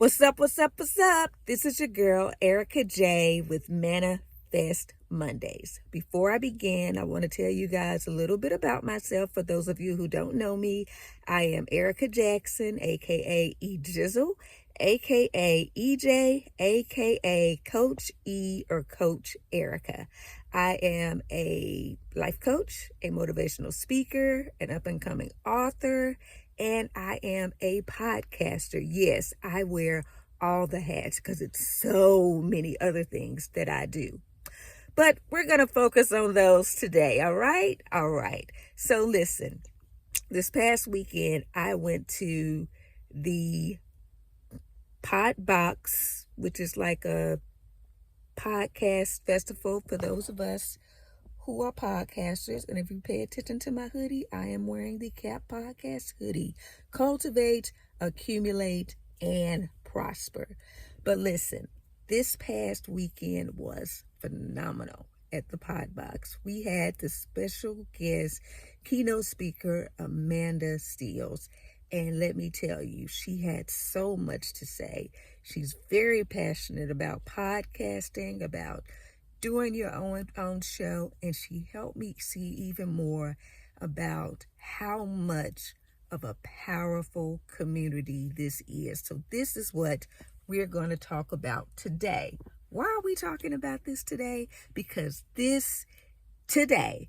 What's up? What's up? What's up? This is your girl, Erica J, with Manifest Mondays. Before I begin, I want to tell you guys a little bit about myself. For those of you who don't know me, I am Erica Jackson, aka E Jizzle, aka EJ, aka Coach E or Coach Erica. I am a life coach, a motivational speaker, an up and coming author, and I am a podcaster. Yes, I wear all the hats because it's so many other things that I do. But we're going to focus on those today, all right? All right. So listen, this past weekend, I went to the Podbox, which is like a podcast festival for those of us who are podcasters. And if you pay attention to my hoodie, I am wearing the Cap Podcast hoodie. Cultivate, accumulate, and prosper. But listen, this past weekend was phenomenal at the Podbox. We had the special guest keynote speaker, Amanda Steeles. And let me tell you, she had so much to say. She's very passionate about podcasting, about doing your own show, and she helped me see even more about how much of a powerful community this is. So this is what we're going to talk about today. Why are we talking about this today? Because this today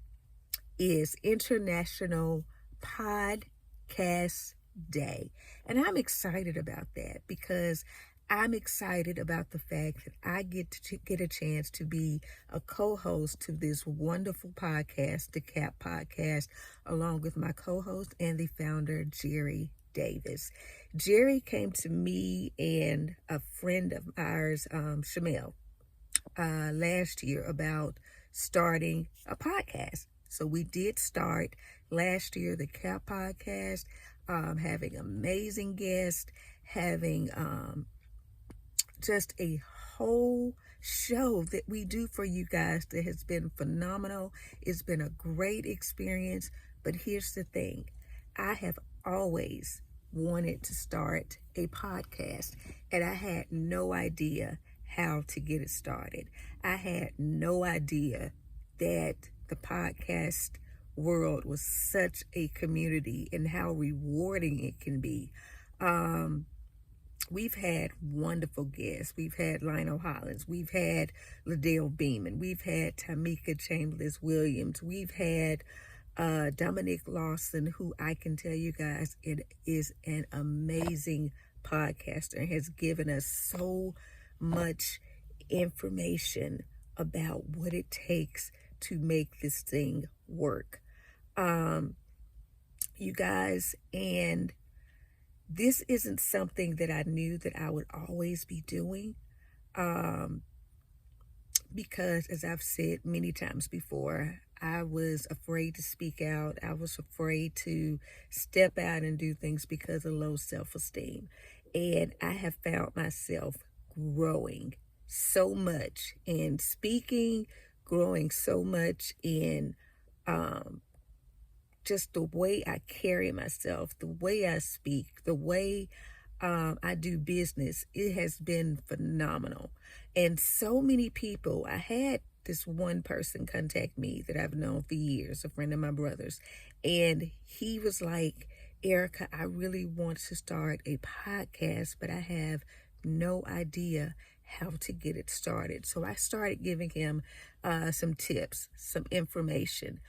is International Podcast Day. And I'm excited about that because I'm excited about the fact that I get a chance to be a co-host to this wonderful podcast, the CAP Podcast, along with my co-host and the founder, Jerry Davis. Jerry came to me and a friend of ours, Shamel, last year about starting a podcast. So we did start last year the CAP Podcast, having amazing guests, having just a whole show that we do for you guys that has been phenomenal. It's been a great experience. But here's the thing. I have always wanted to start a podcast, and I had no idea how to get it started. I had no idea that the podcast world was such a community and how rewarding it can be. We've had wonderful guests. We've had Lionel Hollins. We've had Liddell Beeman. We've had Tamika Chambers-Williams. We've had Dominic Lawson, who I can tell you guys it is an amazing podcaster and has given us so much information about what it takes to make this thing work. You guys, and this isn't something that I knew that I would always be doing, because as I've said many times before, I was afraid to speak out. I was afraid to step out and do things because of low self-esteem. And I have found myself growing so much in speaking, growing so much in just the way I carry myself, the way I speak, the way I do business. It has been phenomenal. And so many people, I had this one person contact me that I've known for years, a friend of my brother's, and he was like, Erica, I really want to start a podcast, but I have no idea how to get it started. So I started giving him some tips, some information.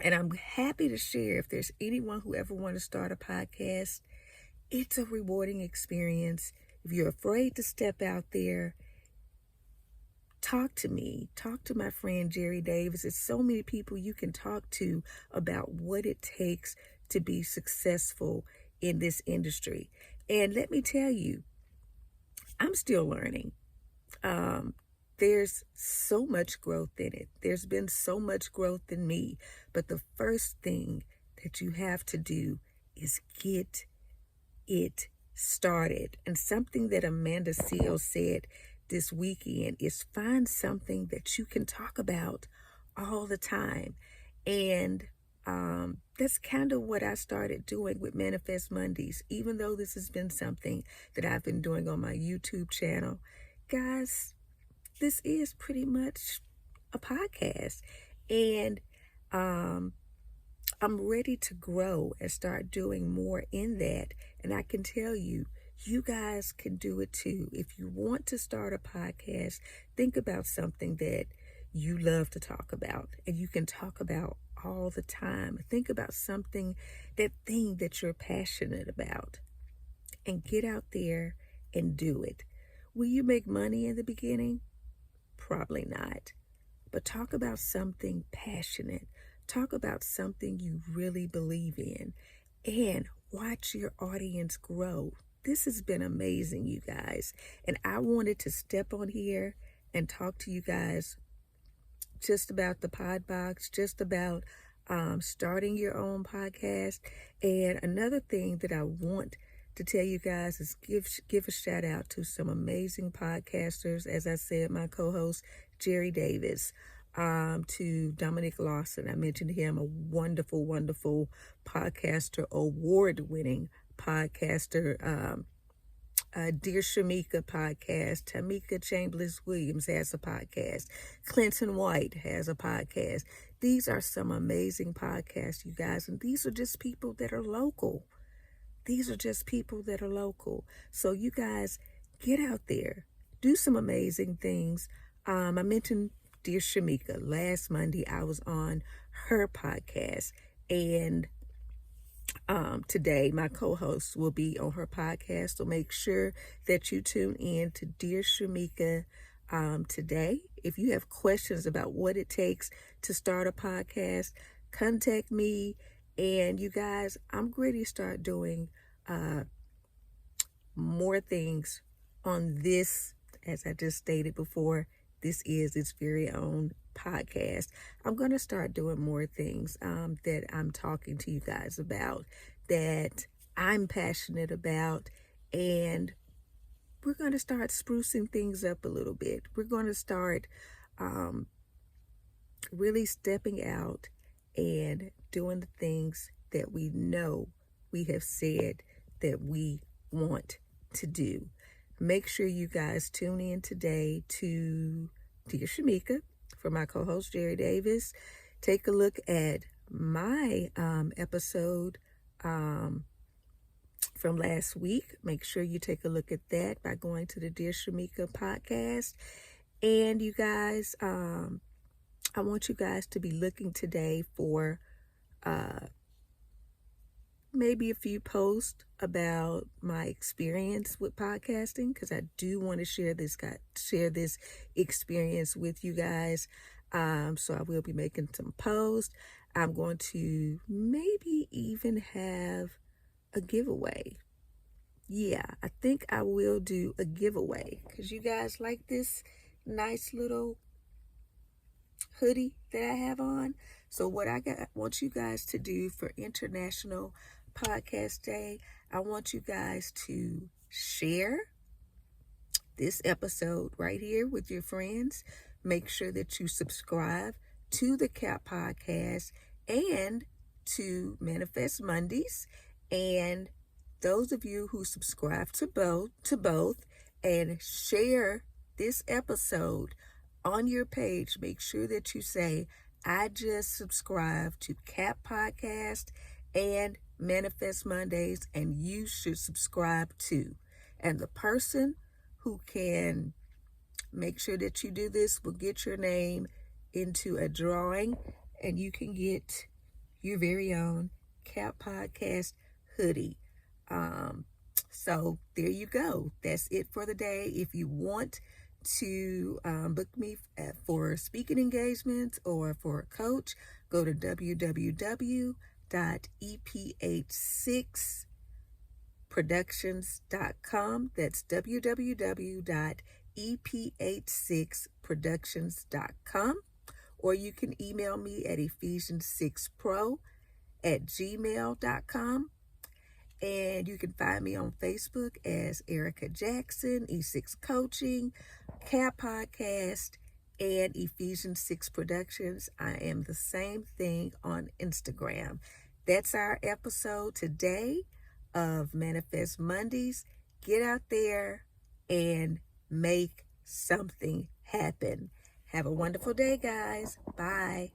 And I'm happy to share, if there's anyone who ever want to start a podcast, it's a rewarding experience. If you're afraid to step out there, talk to me. Talk to my friend Jerry Davis. There's so many people you can talk to about what it takes to be successful in this industry. And let me tell you, I'm still learning. There's so much growth in it. There's been so much growth in me. But the first thing that you have to do is get it started. And something that Amanda Steeles said this weekend is find something that you can talk about all the time. And That's kind of what I started doing with Manifest Mondays, even though this has been something that I've been doing on my YouTube channel. Guys, this is pretty much a podcast. And I'm ready to grow and start doing more in that. And I can tell you, you guys can do it too. If you want to start a podcast, think about something that you love to talk about and you can talk about all the time. Think about something, that thing that you're passionate about, and get out there and do it. Will you make money in the beginning? Probably not. But talk about something passionate. Talk about something you really believe in, and watch your audience grow. This has been amazing, you guys. And I wanted to step on here and talk to you guys just about the pod box, just about starting your own podcast. And another thing that I want to tell you guys is give a shout out to some amazing podcasters. As I said, my co-host Jerry Davis, to Dominic Lawson. I mentioned him, a wonderful, wonderful podcaster, award-winning podcaster. Dear Shamika podcast. Tamika Chambliss Williams has a podcast. Clinton White has a podcast. These are some amazing podcasts, you guys, and these are just people that are local. These are just people that are local. So you guys, get out there, do some amazing things. I mentioned Dear Shamika. Last Monday, I was on her podcast, and today my co-host will be on her podcast. So make sure that you tune in to Dear Shamika today. If you have questions about what it takes to start a podcast, contact me. And you guys, I'm ready to start doing more things on this. As I just stated before, this is its very own podcast. I'm going to start doing more things that I'm talking to you guys about, that I'm passionate about, and we're going to start sprucing things up a little bit. We're going to start really stepping out and doing the things that we know we have said that we want to do. Make sure you guys tune in today to Dear Shamika for my co-host Jerry Davis. Take a look at my episode from last week. Make sure you take a look at that by going to the Dear Shamika podcast. And you guys, I want you guys to be looking today for maybe a few posts about my experience with podcasting, because I do want to share this experience with you guys. So I will be making some posts. I'm going to maybe even have a giveaway. Yeah, I think I will do a giveaway, because you guys like this nice little hoodie that I have on. So what I want you guys to do for International Podcast Day, I want you guys to share this episode right here with your friends. Make sure that you subscribe to the CAP podcast and to Manifest Mondays. And those of you who subscribe to both and share this episode on your page, make sure that you say, I just subscribed to CAP podcast and Manifest Mondays, and you should subscribe too. And the person who can make sure that you do this will get your name into a drawing, and you can get your very own CAP podcast hoodie. So there you go. That's it for the day. If you want to book me for speaking engagements or for a coach, go to www.eph6productions.com. That's www.eph6productions.com. Or you can email me at ephesians6pro@gmail.com. And you can find me on Facebook as Erica Jackson, E6 Coaching, CAP Podcast, and Ephesians 6 Productions. I am the same thing on Instagram. That's our episode today of Manifest Mondays. Get out there and make something happen. Have a wonderful day, guys. Bye.